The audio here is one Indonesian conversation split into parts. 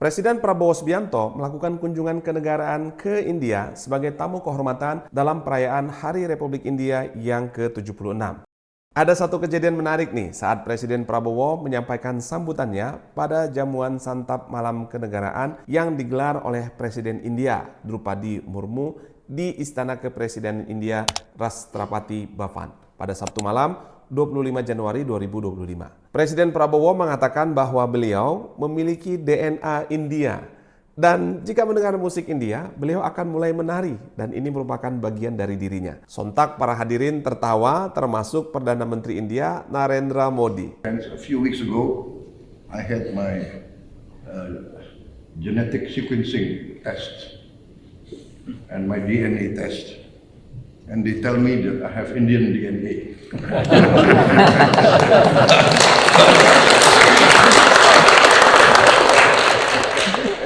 Presiden Prabowo Subianto melakukan kunjungan kenegaraan ke India sebagai tamu kehormatan dalam perayaan Hari Republik India yang ke-76. Ada satu kejadian menarik nih saat Presiden Prabowo menyampaikan sambutannya pada jamuan santap malam kenegaraan yang digelar oleh Presiden India Drupadi Murmu di Istana Kepresidenan India Rashtrapati Bhavan pada Sabtu malam 25 Januari 2025. Presiden Prabowo mengatakan bahwa beliau memiliki DNA India dan jika mendengar musik India, beliau akan mulai menari dan ini merupakan bagian dari dirinya. Sontak para hadirin tertawa termasuk Perdana Menteri India Narendra Modi. And a few weeks ago, I had my genetic sequencing test and my DNA test. And they tell me that I have Indian DNA.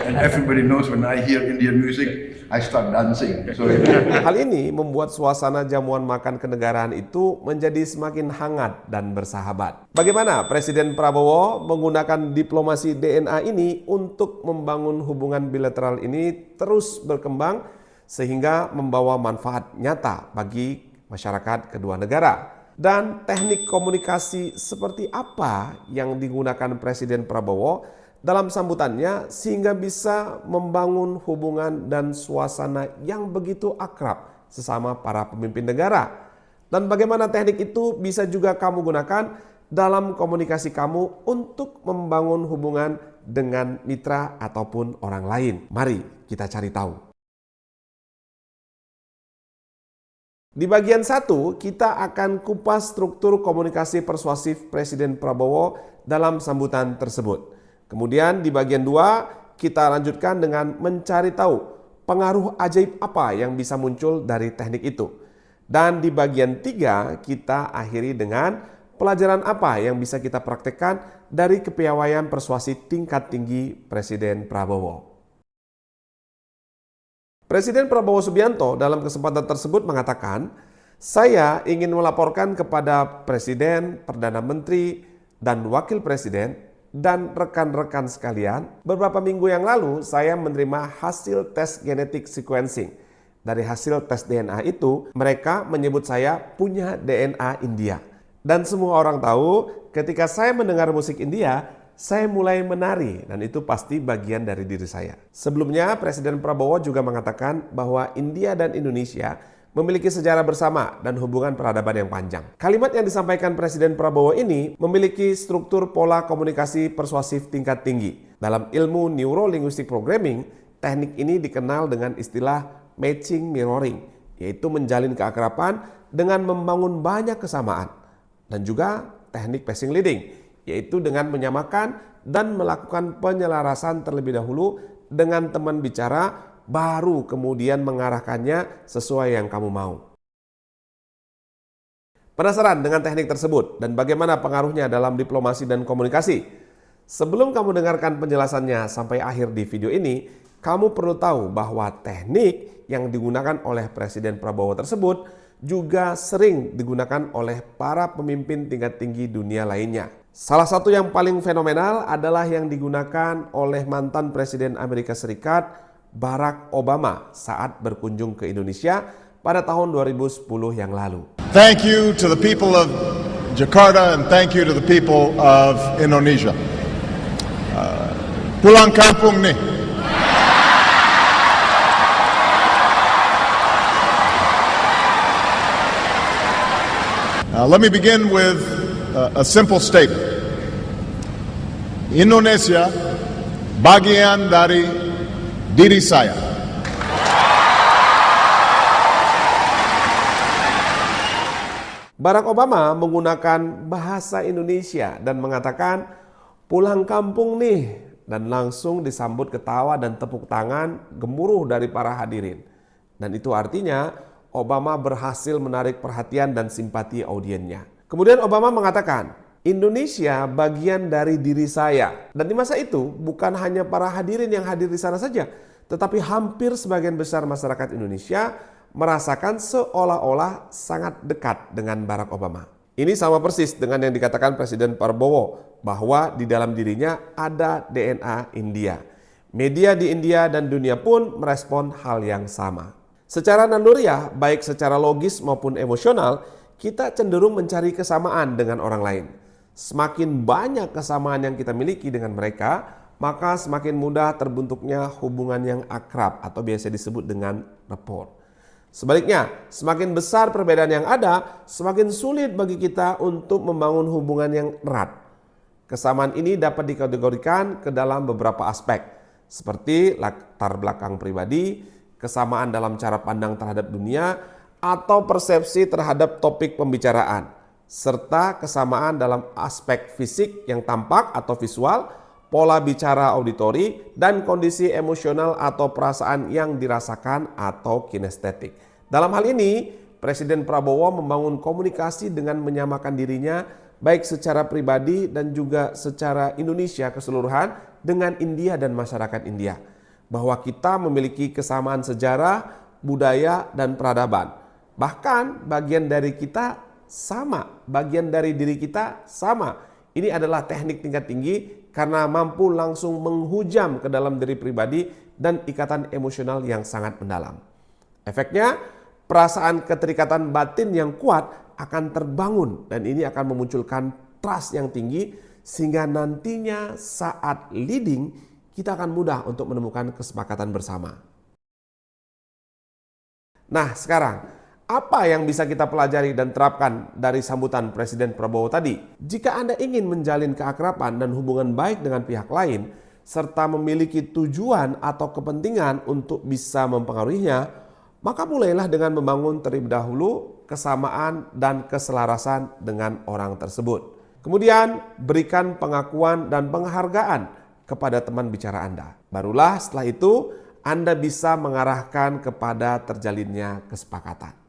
And everybody knows when I hear Indian music, I start dancing. So hal ini membuat suasana jamuan makan kenegaraan itu menjadi semakin hangat dan bersahabat. Bagaimana Presiden Prabowo menggunakan diplomasi DNA ini untuk membangun hubungan bilateral ini terus berkembang sehingga membawa manfaat nyata bagi masyarakat kedua negara. Dan teknik komunikasi seperti apa yang digunakan Presiden Prabowo dalam sambutannya sehingga bisa membangun hubungan dan suasana yang begitu akrab sesama para pemimpin negara. Dan bagaimana teknik itu bisa juga kamu gunakan dalam komunikasi kamu untuk membangun hubungan dengan mitra ataupun orang lain. Mari kita cari tahu. Di bagian 1, kita akan kupas struktur komunikasi persuasif Presiden Prabowo dalam sambutan tersebut. Kemudian di bagian 2, kita lanjutkan dengan mencari tahu pengaruh ajaib apa yang bisa muncul dari teknik itu. Dan di bagian 3, kita akhiri dengan pelajaran apa yang bisa kita praktekkan dari kepiawaian persuasi tingkat tinggi Presiden Prabowo. Presiden Prabowo Subianto dalam kesempatan tersebut mengatakan, saya ingin melaporkan kepada Presiden, Perdana Menteri, dan Wakil Presiden, dan rekan-rekan sekalian, beberapa minggu yang lalu saya menerima hasil tes genetik sequencing. Dari hasil tes DNA itu, mereka menyebut saya punya DNA India. Dan semua orang tahu ketika saya mendengar musik India, saya mulai menari dan itu pasti bagian dari diri saya. Sebelumnya Presiden Prabowo juga mengatakan bahwa India dan Indonesia memiliki sejarah bersama dan hubungan peradaban yang panjang. Kalimat yang disampaikan Presiden Prabowo ini memiliki struktur pola komunikasi persuasif tingkat tinggi. Dalam ilmu Neuro-Linguistic Programming, teknik ini dikenal dengan istilah matching mirroring, yaitu menjalin keakraban dengan membangun banyak kesamaan. Dan juga teknik passing leading, yaitu dengan menyamakan dan melakukan penyelarasan terlebih dahulu dengan teman bicara, baru kemudian mengarahkannya sesuai yang kamu mau. Penasaran dengan teknik tersebut dan bagaimana pengaruhnya dalam diplomasi dan komunikasi? Sebelum kamu dengarkan penjelasannya sampai akhir di video ini, kamu perlu tahu bahwa teknik yang digunakan oleh Presiden Prabowo tersebut juga sering digunakan oleh para pemimpin tingkat tinggi dunia lainnya. Salah satu yang paling fenomenal adalah yang digunakan oleh mantan Presiden Amerika Serikat Barack Obama saat berkunjung ke Indonesia pada tahun 2010 yang lalu. Thank you to the people of Jakarta and thank you to the people of Indonesia. Pulang kampung nih. Let me begin with a simple statement. Indonesia bagian dari diri saya. Barack Obama menggunakan bahasa Indonesia dan mengatakan pulang kampung nih dan langsung disambut ketawa dan tepuk tangan gemuruh dari para hadirin. Dan itu artinya Obama berhasil menarik perhatian dan simpati audiennya. Kemudian Obama mengatakan, Indonesia bagian dari diri saya. Dan di masa itu bukan hanya para hadirin yang hadir di sana saja, tetapi hampir sebagian besar masyarakat Indonesia merasakan seolah-olah sangat dekat dengan Barack Obama. Ini sama persis dengan yang dikatakan Presiden Prabowo bahwa di dalam dirinya ada DNA India. Media di India dan dunia pun merespon hal yang sama. Secara naluriah, baik secara logis maupun emosional, kita cenderung mencari kesamaan dengan orang lain. Semakin banyak kesamaan yang kita miliki dengan mereka, maka semakin mudah terbentuknya hubungan yang akrab atau biasa disebut dengan rapport. Sebaliknya, semakin besar perbedaan yang ada, semakin sulit bagi kita untuk membangun hubungan yang erat. Kesamaan ini dapat dikategorikan ke dalam beberapa aspek, seperti latar belakang pribadi, kesamaan dalam cara pandang terhadap dunia, atau persepsi terhadap topik pembicaraan, serta kesamaan dalam aspek fisik yang tampak atau visual, pola bicara auditori, dan kondisi emosional atau perasaan yang dirasakan atau kinestetik. Dalam hal ini, Presiden Prabowo membangun komunikasi dengan menyamakan dirinya baik secara pribadi dan juga secara Indonesia keseluruhan dengan India dan masyarakat India. Bahwa kita memiliki kesamaan sejarah, budaya, dan peradaban. Bahkan bagian dari kita sama, bagian dari diri kita sama. Ini adalah teknik tingkat tinggi karena mampu langsung menghujam ke dalam diri pribadi dan ikatan emosional yang sangat mendalam. Efeknya, perasaan keterikatan batin yang kuat akan terbangun dan ini akan memunculkan trust yang tinggi sehingga nantinya saat leading kita akan mudah untuk menemukan kesepakatan bersama. Nah, sekarang apa yang bisa kita pelajari dan terapkan dari sambutan Presiden Prabowo tadi? Jika Anda ingin menjalin keakraban dan hubungan baik dengan pihak lain, serta memiliki tujuan atau kepentingan untuk bisa mempengaruhinya, maka mulailah dengan membangun terlebih dahulu kesamaan dan keselarasan dengan orang tersebut. Kemudian berikan pengakuan dan penghargaan kepada teman bicara Anda. Barulah setelah itu Anda bisa mengarahkan kepada terjalinnya kesepakatan.